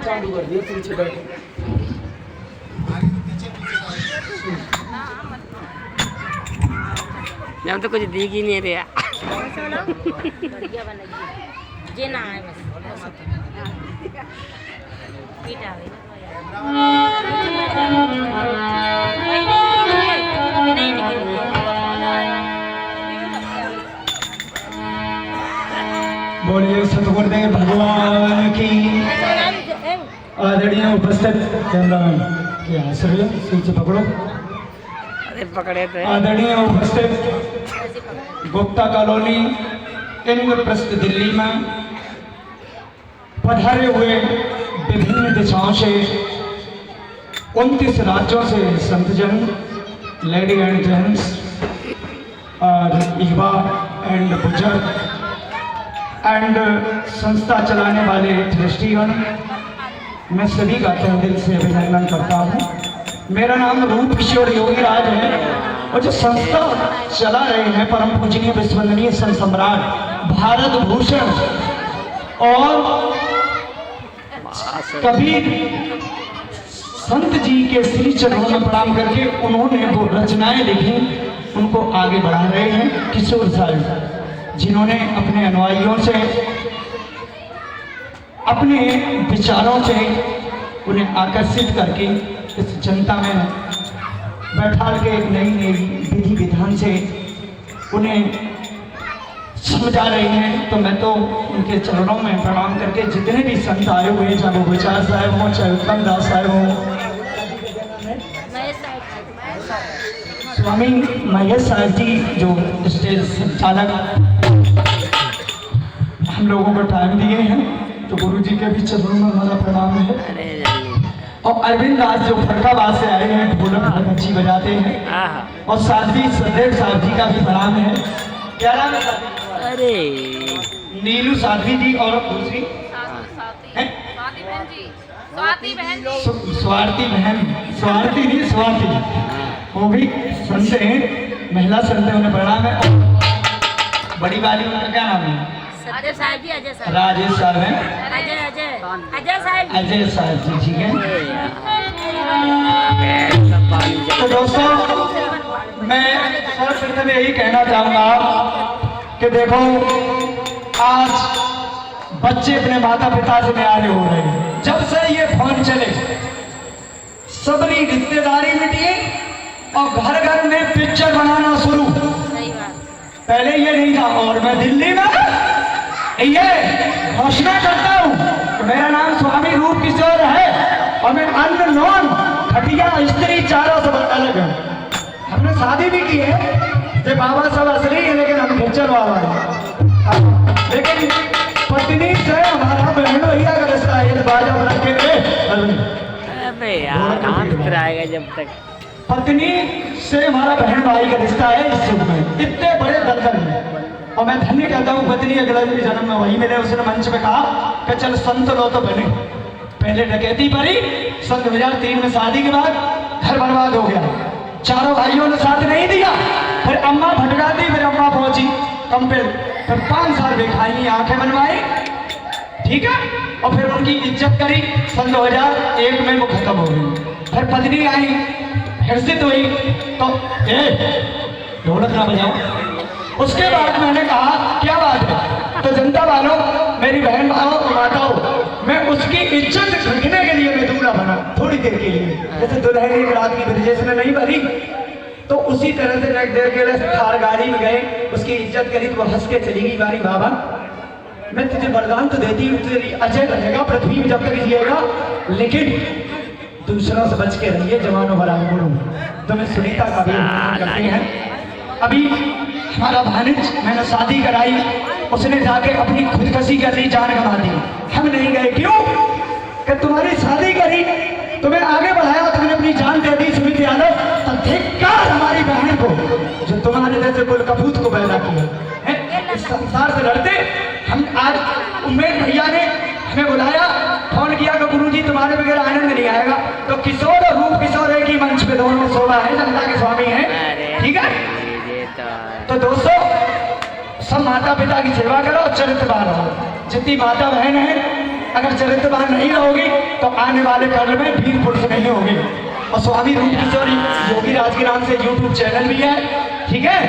चालू कर दिया पीछे बैठे जब तो कुछ दिख ही नहीं रहा। बढ़िया बनेगी जे ना है बस पीट आ गई बोलिए सतगुरुदेव भगवान की आदरणीय उपस्थित कैमरामैन क्या सर पीछे पकड़ो। अरे पकड़े थे। आदरणीय उपस्थित गुप्ता कॉलोनी इंद्रप्रस्थ दिल्ली में पधारे हुए विभिन्न दिशाओं से 29 राज्यों से संतजन, लेडी एंड जेंट्स और युवा एंड बुजुर्ग एंड संस्था चलाने वाले ट्रस्टीगण, मैं सभी का तहे दिल से अभिनंदन करता हूँ। मेरा नाम रूप किशोर योगी राज है और जो संस्था चला रहे हैं परम पूजनीय विश्ववंदनीय संत सम्राट भारत भूषण और कबीर संत जी के श्री चरणों में प्रणाम करके उन्होंने वो रचनाएं लिखी, उनको आगे बढ़ा रहे हैं किशोर साहब, जिन्होंने अपने अनुयायियों से अपने विचारों से उन्हें आकर्षित करके इस जनता में बैठा के एक नई नई विधि विधान से उन्हें समझा रहे हैं। तो मैं तो उनके चरणों में प्रणाम करके जितने भी संत आए हुए हैं, चाहे वो विचार साहब हों, चाहे उत्तम दास साहब हों, स्वामी महेश साहब जी जो स्टेज संचालक हम लोगों को टाइम दिए हैं, तो गुरु जी के भी चरणों में हमारा प्रणाम है। और अरविंद दास जो फरकाबाद से आए हैं, ढोलक बहुत अच्छी बजाते हैं। और साध्वी सदैव साहब जी का भी प्रणाम है। क्या नाम है? अरे नीलू साध्वी जी और दूसरी स्वाति बहन, स्वाति नहीं स्वाति, वो भी संत हैं, महिला संत हैं, उन्हें प्रणाम है। बड़ी वाली उनका क्या नाम है? अजय साहब जी, अजय साहब, राजेश साहब हैं, अजय अजय अजय साहब, अजय साहब जी, ठीक है। तो तो दोस्तों मैं सर्वप्रथम यही कहना चाहूँगा कि देखो आज बच्चे अपने माता पिता से न्यारे हो रहे हैं। जब से ये फोन चले सबरी रिश्तेदारी मिटी और घर घर में पिक्चर बनाना शुरू। सही बात। पहले ये नहीं था। और मैं दिल्ली में ये घोषणा करता हूँ कि मेरा नाम स्वामी रूप किशोर है और मैं अननोन खटिया स्त्री चारों से अलग है। हमने शादी भी की है, जब बाबा सब असली है लेकिन हम पिक्चर बाबा है। लेकिन पत्नी से हमारा बहन भैया का रिश्ता है, बाजा बना के अबे यार कहाँ फिर आएगा जब तक। पत्नी से हमारा बहन भाई का रिश्ता है इस युग में, इतने बड़े दलदल में। और मैं धन्य कहता हूँ पत्नी अगला जन्म में वही मिले। उसने मंच में कहा कि चल संत लो तो बने। पहले डकैती पड़ी, सन 2003 में शादी के बाद घर बर्बाद हो गया, चारों भाइयों ने साथ नहीं दिया। फिर अम्मा भटकाती, फिर अम्मा पहुंची कंपेल, फिर 5 साल बेखाई, आंखें बनवाई, ठीक है। और फिर उनकी इज्जत करी। सन 2001 में वो खत्म हो गई। फिर पत्नी आई, हर्षित हुई तो ढोलक ना बजाओ। उसके बाद मैंने कहा क्या बात है, तो जनता वालों, मेरी बहन भाइयों, माताओं, मैं उसकी इज्जत रखने के लिए मैं दूल्हा बना थोड़ी देर के लिए। जैसे दुल्हन एक रात की ब्रिजेश में नहीं भरी, तो उसी तरह से एक देर के लिए थार गाड़ी में गए, उसकी इज्जत करी तो वो हंस के चली गई। बारी बाबा मैं तुझे वरदान तो देती हूँ, तेरी अजय रहेगा पृथ्वी में जब तक जिएगा, लेकिन दूसरों से बच के रहिए, जवानों भला बोलूँ। तो मैं सुनीता का भी करते हैं। अभी हमारा भानिज, मैंने शादी कराई, उसने जाके अपनी खुदकशी कर ली, जान गंवा दी। हम नहीं गए, क्यों? कि तुम्हारी शादी करी, तुम्हें आगे बढ़ाया, तुमने अपनी जान दे दी सुमित यादव। तो धिक्कार हमारी बहन को जो तुम्हारे जैसे कुल कपूत को पैदा किया है। इस संसार से लड़ते हम आज उम्मेद भैया ने हमें बुलाया, फोन किया कि गुरुजी तुम्हारे बगैर आनंद नहीं आएगा। तो किशोर और रूप किशोर एक ही मंच पे दोनों शोभा है, जनता के स्वामी है, ठीक है। तो दोस्तों सब माता पिता की सेवा करो और चरित्रवान रहो। जितनी माता बहन है अगर चरित्रवान नहीं रहोगी तो आने वाले कल में वीर पुरुष नहीं होगी। और स्वामी रूप किशोर योगी राज के नाम से यूट्यूब चैनल भी है, ठीक है।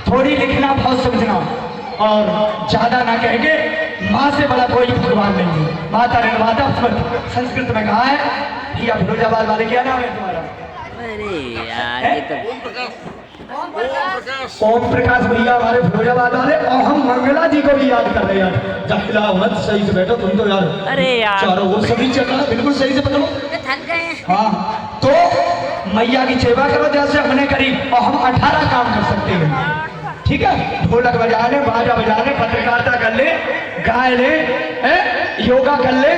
थोड़ी लिखना बहुत समझना और ज्यादा ना कहेंगे, माँ से बड़ा कोई भगवान नहीं है। माता निर्माता संस्कृत में कहा है। भैया फिरोजाबाद वाले क्या नाम है तुम्हारा? अरे यार ये तो ओम प्रकाश भैया हमारे फिरोजाबाद वाले। और हम मंगला जी को भी याद कर रहे हैं यार। जाहिला मत सही से बैठो तुम तो यार। अरे यार चारों वो सभी चल रहा है, बिल्कुल सही से पकड़ो। थक गए हैं। हाँ तो मैया की सेवा करो जैसे हमने करी, और हम 18 काम कर सकते हैं, ठीक है। ढोलक बजा ले, बाजा बजा ले, पत्रकारिता कर ले, गाय ले, योगा कर ले,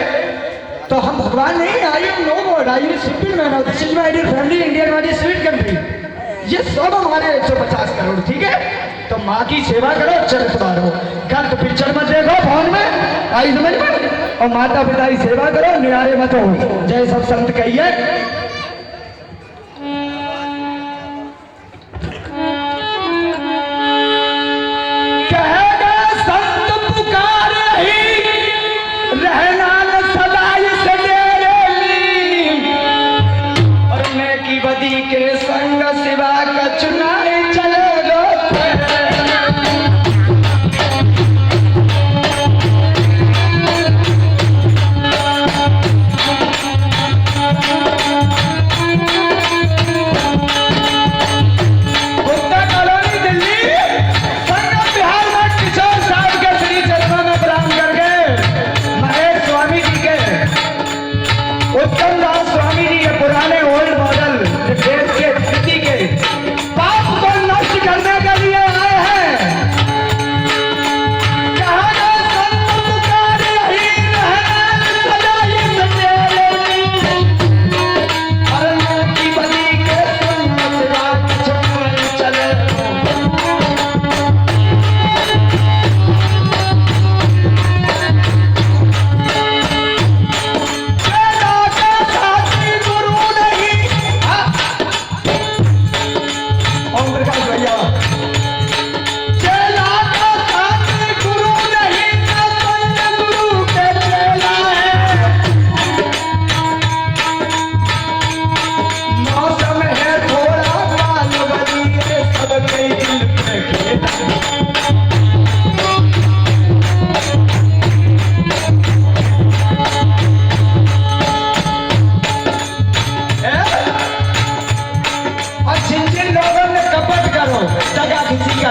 तो हम भगवान नहीं। I am no god, I am simple man, this is my dear family, India वाली स्वीट कंट्री। ये सब हमारे 150 करोड़, ठीक है। तो माँ की सेवा करो, चरित्रवान हो, गलत पिक्चर मत देखो फोन में, आई समझ में। और माता पिता की सेवा करो, निरारे मत हो, जय सब संत कहिए।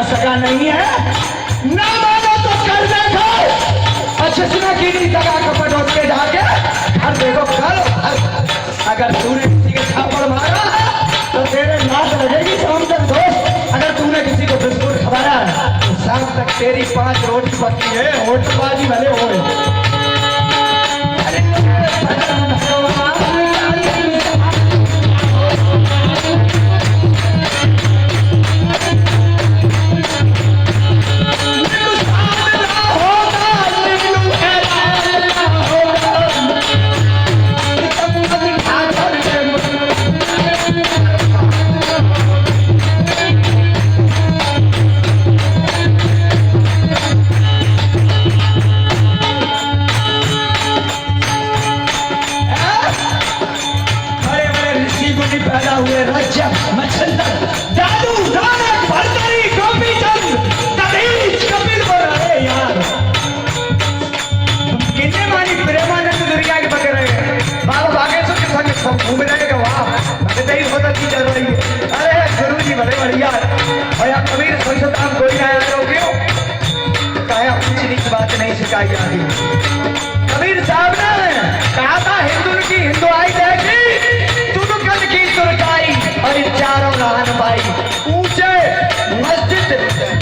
सगा नहीं है ना, मानो तो कर देखो। अच्छे सुना की नहीं दगा कपट उठ के जाके घर देखो कल। अगर तूने किसी के छापड़ मारा तो तेरे लात लगेगी शाम तक दोस्त। अगर तूने किसी को बिस्कुट खवाया तो शाम तक तेरी 5 रोटी पकी है, होटलबाजी भले हो। घूम रहेगा वहाँ होता की चल रही है। अरे गुरु जी बड़े बढ़िया भैया कबीर संशोधन कोई आया क्यों कहा कुछ नीच बात नहीं सिखाई जाती। कबीर साहब ने कहा था हिंदू की हिंदू आई देखी तू कल की तुरकाई और इन चारों नहान पाई ऊंचे मस्जिद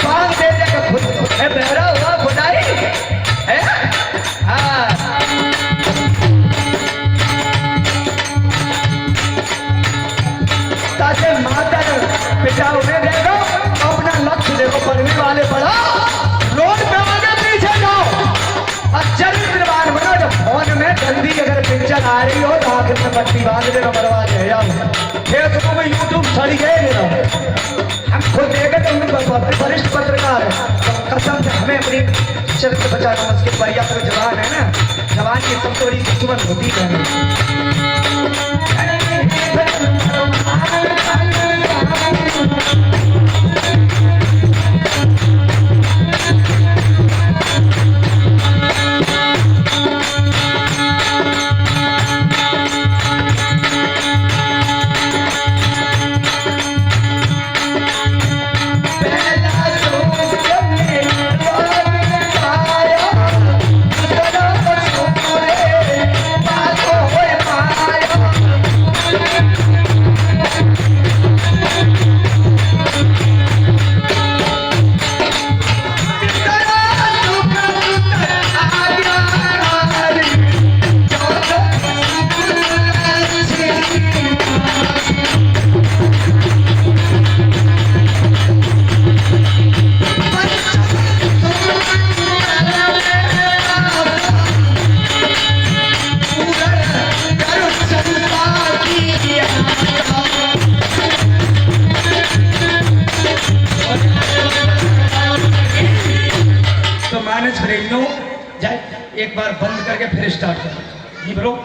बांग देने का खुद बहरा हुआ खुदाई है। हाँ माता पिता उन्हें देखो, अपना लक्ष्य देखो, पढ़ने वाले पढ़ो, रोड पे आगे पीछे जाओ और चरित्रवान बनो। जब फोन में जल्दी अगर पिक्चर आ रही हो तो आखिर में पट्टी बांध देना, मरवा दे यार। फेसबुक में यूट्यूब छड़ी गए हम खुद देखे तो वरिष्ठ पत्रकार है। कसम से हमें अपनी चरित्र बचाना मुश्किल बढ़िया तो जवान है ना, जवान की सब थोड़ी दुश्मन होती है। तो मानस रेडियो जाए एक बार बंद करके फिर स्टार्ट करो। ये बोलो।